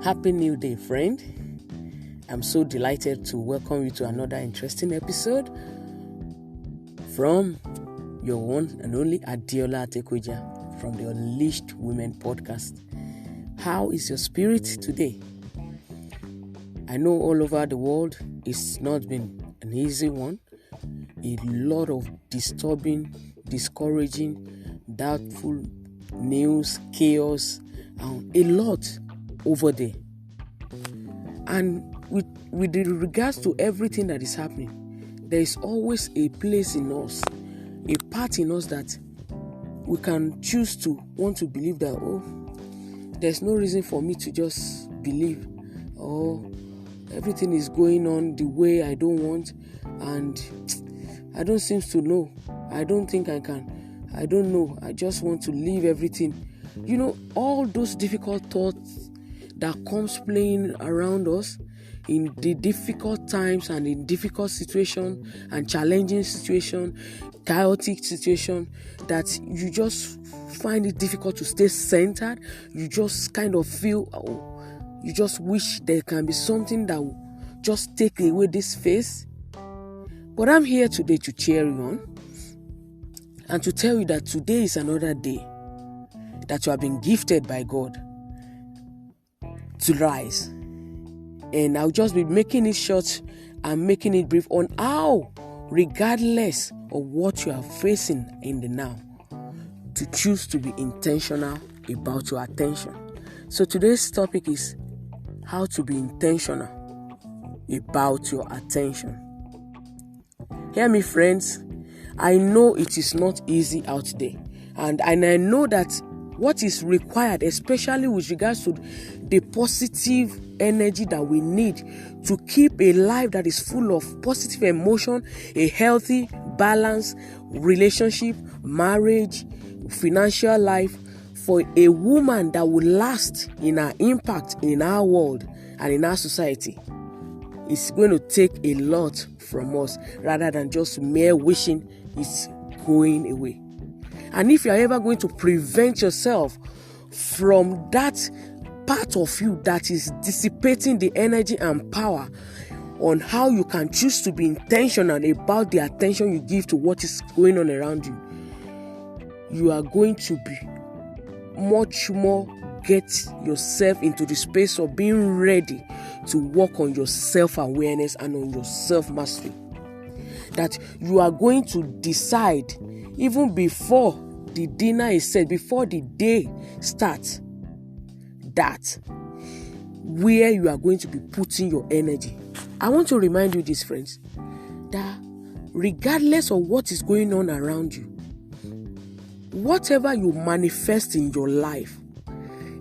Happy New Day, friend. I'm so delighted to welcome you to another interesting episode from your one and only Adiola Atekoja from the Unleashed Women podcast. How is your spirit today? I know all over the world it's not been an easy one. A lot of disturbing, discouraging, doubtful news, chaos, and a lot over there. And with regards to everything that is happening, there is always a place in us, a part in us that we can choose to want to believe that, there's no reason for me to just believe, everything is going on the way I don't want, and I don't seem to know. I don't think I can. I don't know. I just want to leave everything. All those difficult thoughts that comes playing around us in the difficult times and in difficult situation and challenging situation, chaotic situation, that you just find it difficult to stay centered. You just kind of feel, you just wish there can be something that will just take away this phase. But I'm here today to cheer you on and to tell you that today is another day that you have been gifted by God to rise. And I'll just be making it short and making it brief on how, regardless of what you are facing in the now, to choose to be intentional about your attention. So today's topic is how to be intentional about your attention. Hear me, friends. I know it is not easy out there. And I know that what is required, especially with regards to the positive energy that we need to keep a life that is full of positive emotion, a healthy, balanced relationship, marriage, financial life, for a woman that will last in her impact in our world and in our society. It's going to take a lot from us rather than just mere wishing it's going away. And if you are ever going to prevent yourself from that part of you that is dissipating the energy and power on how you can choose to be intentional about the attention you give to what is going on around you, you are going to be much more get yourself into the space of being ready to work on your self-awareness and on your self-mastery. That you are going to decide even before the dinner is set, before the day starts, that where you are going to be putting your energy. I want to remind you this, friends, that regardless of what is going on around you, whatever you manifest in your life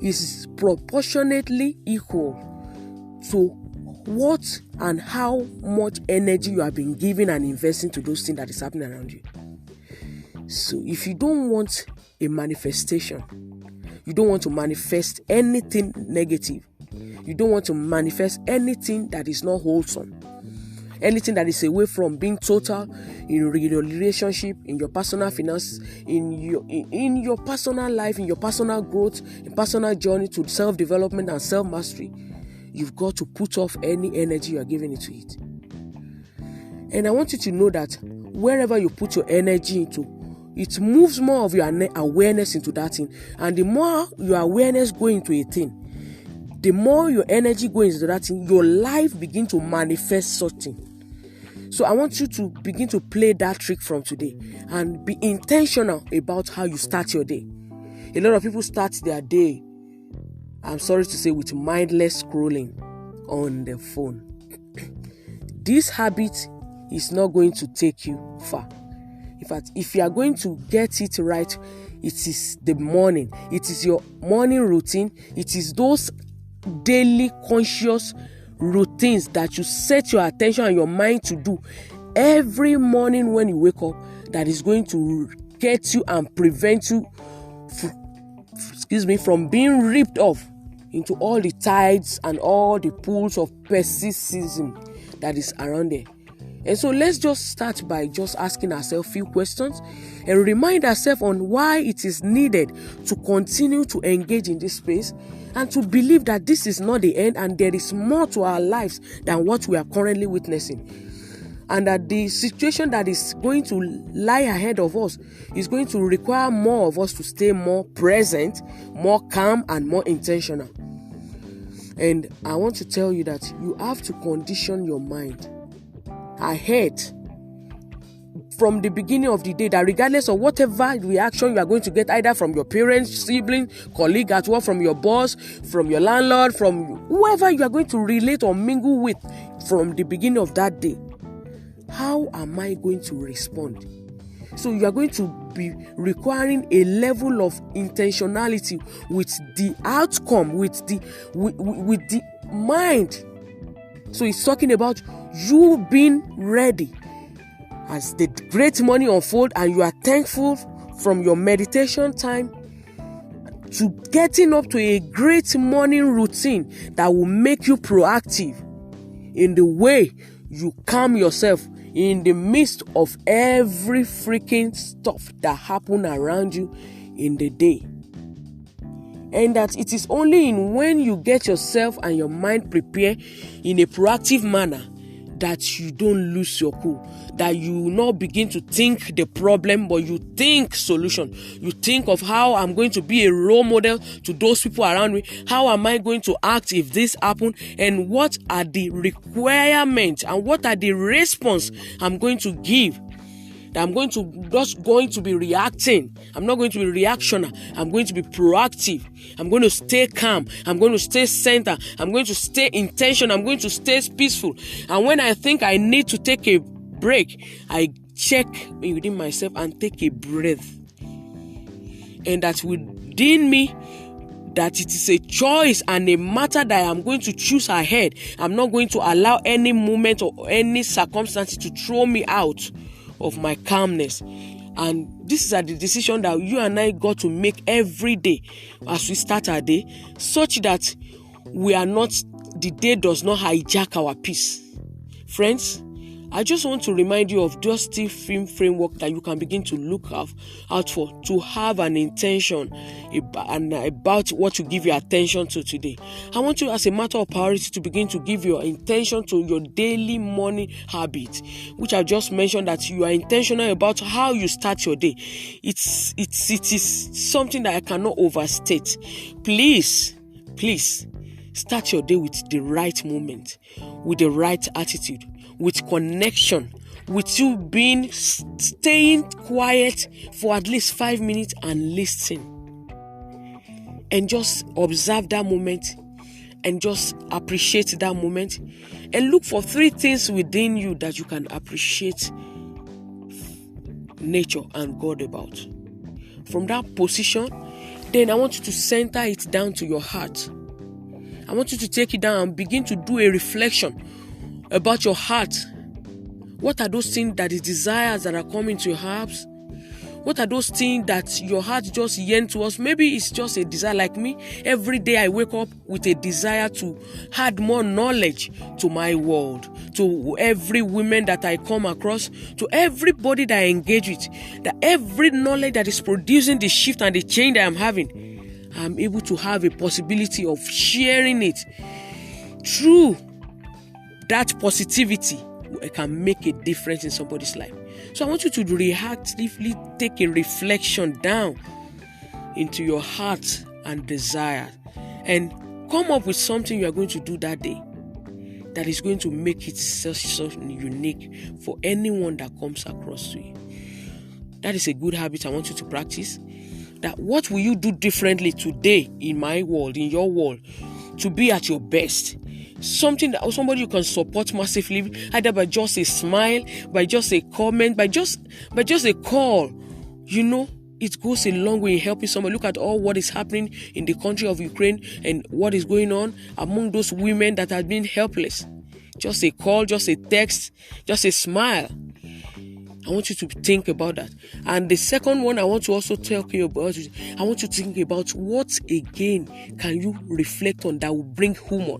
is proportionately equal to what and how much energy you have been giving and investing to those things that is happening around you. So if you don't want a manifestation, you don't want to manifest anything negative, you don't want to manifest anything that is not wholesome, anything that is away from being total in your relationship, in your personal finance, in your personal life, in your personal growth, in personal journey to self-development and self-mastery, you've got to put off any energy you are giving into it. And I want you to know that wherever you put your energy into, it moves more of your awareness into that thing. And the more your awareness goes into a thing, the more your energy goes into that thing, your life begins to manifest something. So I want you to begin to play that trick from today and be intentional about how you start your day. A lot of people start their day, I'm sorry to say, with mindless scrolling on their phone. This habit is not going to take you far. In fact, if you are going to get it right, it is the morning. It is your morning routine. It is those daily conscious routines that you set your attention and your mind to do every morning when you wake up that is going to get you and prevent you from being ripped off into all the tides and all the pools of pessimism that is around there. And so let's just start by just asking ourselves a few questions and remind ourselves on why it is needed to continue to engage in this space and to believe that this is not the end and there is more to our lives than what we are currently witnessing. And that the situation that is going to lie ahead of us is going to require more of us to stay more present, more calm, and more intentional. And I want to tell you that you have to condition your mind ahead from the beginning of the day, that regardless of whatever reaction you are going to get, either from your parents, sibling, colleague at work, from your boss, from your landlord, from whoever you are going to relate or mingle with from the beginning of that day, how am I going to respond? So you are going to be requiring a level of intentionality with the outcome, with the mind. So it's talking about you being ready as the great morning unfolds, and you are thankful from your meditation time to getting up to a great morning routine that will make you proactive in the way you calm yourself in the midst of every freaking stuff that happen around you in the day. And that it is only in when you get yourself and your mind prepared in a proactive manner that you don't lose your cool, that you will not begin to think the problem, but you think solution. You think of how I'm going to be a role model to those people around me. How am I going to act if this happens? And what are the requirements and what are the response I'm going to give? That I'm just going to be reacting. I'm not going to be reactionary. I'm going to be proactive. I'm going to stay calm. I'm going to stay centered. I'm going to stay intentional. I'm going to stay peaceful. And when I think I need to take a break, I check within myself and take a breath. And that within me, that it is a choice and a matter that I am going to choose ahead. I'm not going to allow any moment or any circumstance to throw me out of my calmness. And this is the decision that you and I got to make every day as we start our day, such that the day does not hijack our peace. Friends, I just want to remind you of just the framework that you can begin to look out for, to have an intention about what you give your attention to today. I want you, as a matter of priority, to begin to give your intention to your daily morning habit, which I just mentioned, that you are intentional about how you start your day. It is something that I cannot overstate. Please, start your day with the right moment, with the right attitude, with connection, with you staying quiet for at least 5 minutes and listen. And just observe that moment and just appreciate that moment. And look for 3 things within you that you can appreciate nature and God about. From that position, then I want you to center it down to your heart. I want you to take it down and begin to do a reflection about your heart. What are those things that is desires that are coming to your heart? What are those things that your heart just yearns towards? Maybe it's just a desire. Like me, every day I wake up with a desire to add more knowledge to my world, to every woman that I come across, to everybody that I engage with, that every knowledge that is producing the shift and the change that I'm having, I'm able to have a possibility of sharing it through that positivity. It can make a difference in somebody's life. So I want you to reactively take a reflection down into your heart and desire, and come up with something you are going to do that day that is going to make it so unique for anyone that comes across to you. That is a good habit I want you to practice. That what will you do differently today in my world, in your world, to be at your best? Something that somebody you can support massively, either by just a smile, by just a comment, by just a call. It goes a long way in helping somebody. Look at all what is happening in the country of Ukraine and what is going on among those women that have been helpless. Just a call, just a text, just a smile. I want you to think about that. And the second one I want to also tell you about is, I want you to think about what again can you reflect on that will bring humor,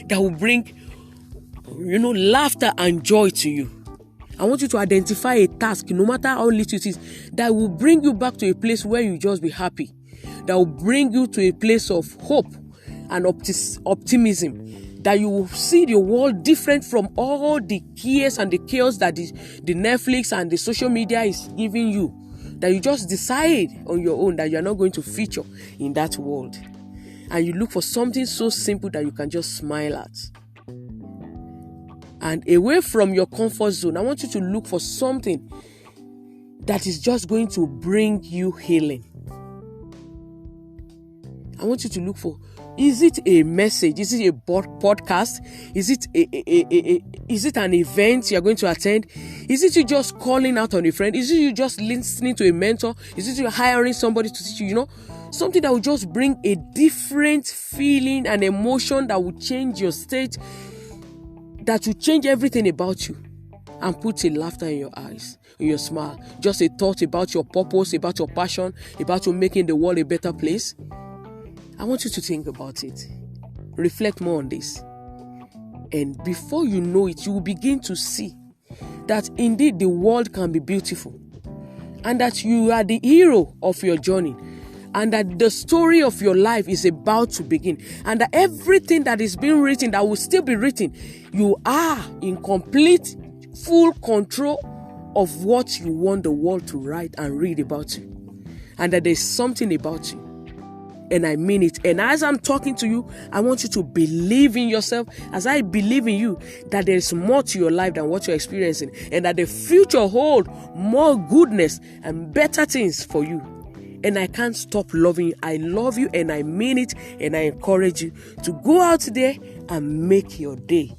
that will bring laughter and joy to you. I want you to identify a task, no matter how little it is, that will bring you back to a place where you just be happy, that will bring you to a place of hope and optimism, that you will see the world different from all the cares and the chaos that the Netflix and the social media is giving you, that you just decide on your own that you are not going to feature in that world. And you look for something so simple that you can just smile at. And away from your comfort zone, I want you to look for something that is just going to bring you healing. I want you to look for, is it a message? Is it a podcast? Is it an event you're going to attend? Is it you just calling out on a friend? Is it you just listening to a mentor? Is it you hiring somebody to teach you, something that will just bring a different feeling and emotion that will change your state, that will change everything about you and put a laughter in your eyes, in your smile. Just a thought about your purpose, about your passion, about you making the world a better place. I want you to think about it. Reflect more on this. And before you know it, you will begin to see that indeed the world can be beautiful, and that you are the hero of your journey, and that the story of your life is about to begin, and that everything that is being written, that will still be written, you are in complete, full control of what you want the world to write and read about you, and that there's something about you. And I mean it. And as I'm talking to you, I want you to believe in yourself, as I believe in you, that there is more to your life than what you're experiencing, and that the future holds more goodness and better things for you. And I can't stop loving you. I love you, and I mean it, and I encourage you to go out there and make your day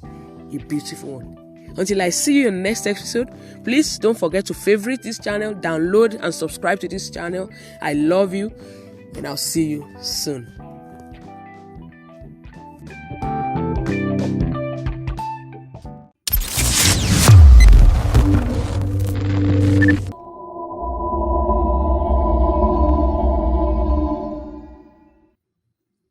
a beautiful one. Until I see you in the next episode, please don't forget to favorite this channel, download and subscribe to this channel. I love you, and I'll see you soon.